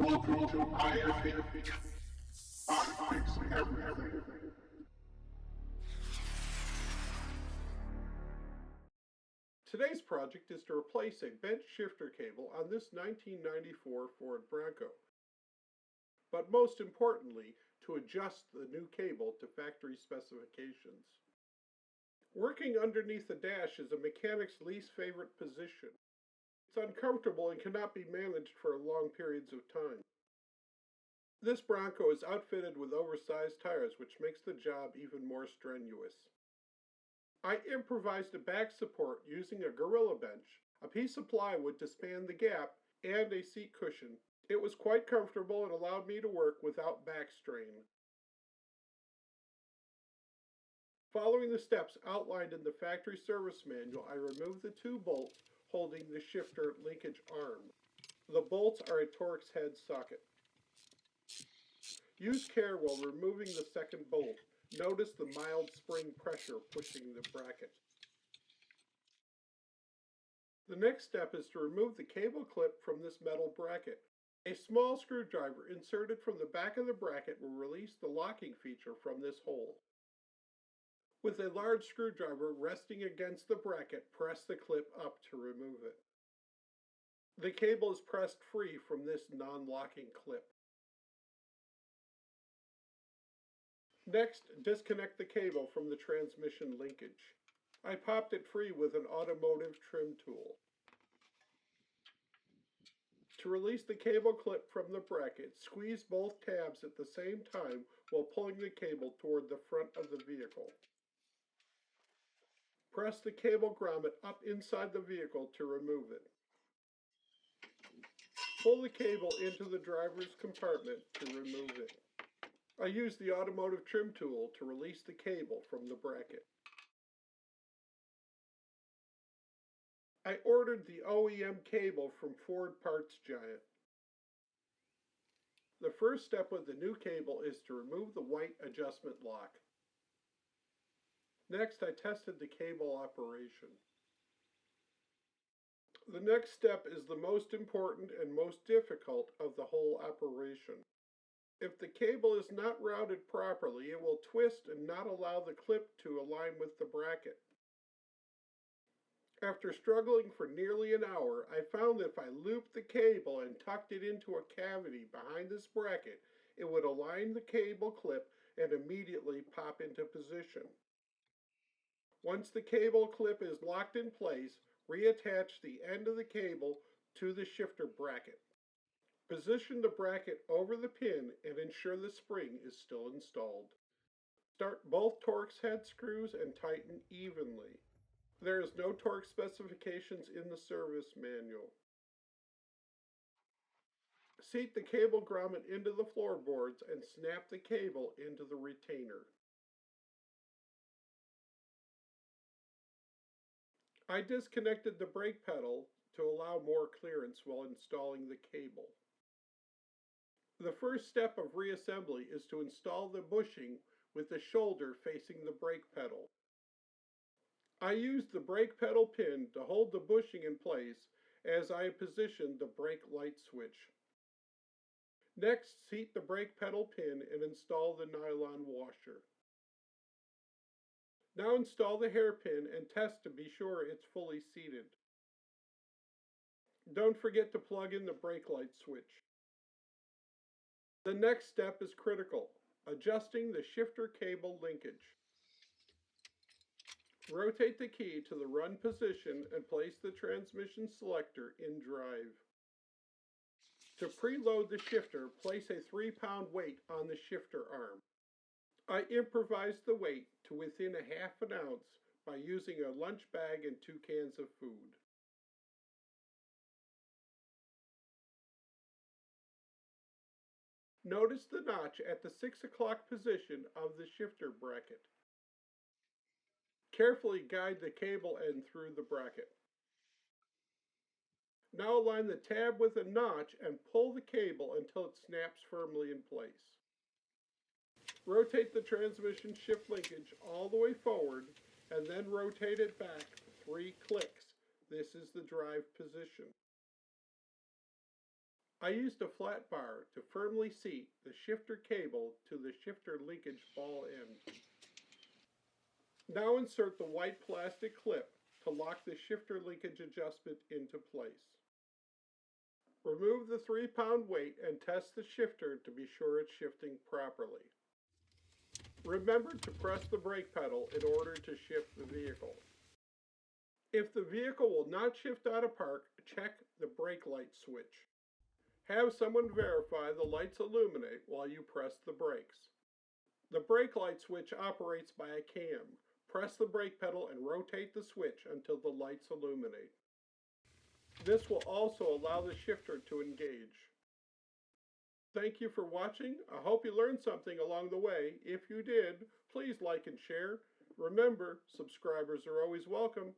Welcome to IFA. I fix everything. Today's project is to replace a bent shifter cable on this 1994 Ford Bronco. But most importantly, to adjust the new cable to factory specifications. Working underneath the dash is a mechanic's least favorite position. It's uncomfortable and cannot be managed for long periods of time. This Bronco is outfitted with oversized tires, which makes the job even more strenuous. I improvised a back support using a gorilla bench, a piece of plywood to span the gap, and a seat cushion. It was quite comfortable and allowed me to work without back strain. Following the steps outlined in the factory service manual, I removed the two bolts holding the shifter linkage arm. The bolts are a Torx head socket. Use care while removing the second bolt. Notice the mild spring pressure pushing the bracket. The next step is to remove the cable clip from this metal bracket. A small screwdriver inserted from the back of the bracket will release the locking feature from this hole. With a large screwdriver resting against the bracket, press the clip up to remove it. The cable is pressed free from this non-locking clip. Next, disconnect the cable from the transmission linkage. I popped it free with an Automotive trim tool. To release the cable clip from the bracket, squeeze both tabs at the same time while pulling the cable toward the front of the vehicle. Press the cable grommet up inside the vehicle to remove it. Pull the cable into the driver's compartment to remove it. I used the Automotive trim tool to release the cable from the bracket. I ordered the OEM cable from Ford Parts Giant. The first step with the new cable is to remove the white adjustment lock. Next, I tested the cable operation. The next step is the most important and most difficult of the whole operation. If the cable is not routed properly, it will twist and not allow the clip to align with the bracket. After struggling for nearly an hour, I found that if I looped the cable and tucked it into a cavity behind this bracket, it would align the cable clip and immediately pop into position. Once the cable clip is locked in place, reattach the end of the cable to the shifter bracket. Position the bracket over the pin and ensure the spring is still installed. Start both Torx head screws and tighten evenly. There is no torque specifications in the service manual. Seat the cable grommet into the floorboards and snap the cable into the retainer. I disconnected the brake pedal to allow more clearance while installing the cable. The first step of reassembly is to install the bushing with the shoulder facing the brake pedal. I used the brake pedal pin to hold the bushing in place as I positioned the brake light switch. Next, seat the brake pedal pin and install the nylon washer. Now install the hairpin and test to be sure it's fully seated. Don't forget to plug in the brake light switch. The next step is critical, adjusting the shifter cable linkage. Rotate the key to the run position and place the transmission selector in drive. To preload the shifter, place a 3-pound weight on the shifter arm. I improvised the weight to within a half an ounce by using a lunch bag and 2 cans of food. Notice the notch at the 6 o'clock position of the shifter bracket. Carefully guide the cable end through the bracket. Now align the tab with a notch and pull the cable until it snaps firmly in place. Rotate the transmission shift linkage all the way forward and then rotate it back 3 clicks. This is the drive position. I used a flat bar to firmly seat the shifter cable to the shifter linkage ball end. Now insert the white plastic clip to lock the shifter linkage adjustment into place. Remove the 3-pound weight and test the shifter to be sure it's shifting properly. Remember to press the brake pedal in order to shift the vehicle. If the vehicle will not shift out of park, check the brake light switch. Have someone verify the lights illuminate while you press the brakes. The brake light switch operates by a cam. Press the brake pedal and rotate the switch until the lights illuminate. This will also allow the shifter to engage. Thank you for watching. I hope you learned something along the way. If you did, please like and share. Remember, subscribers are always welcome.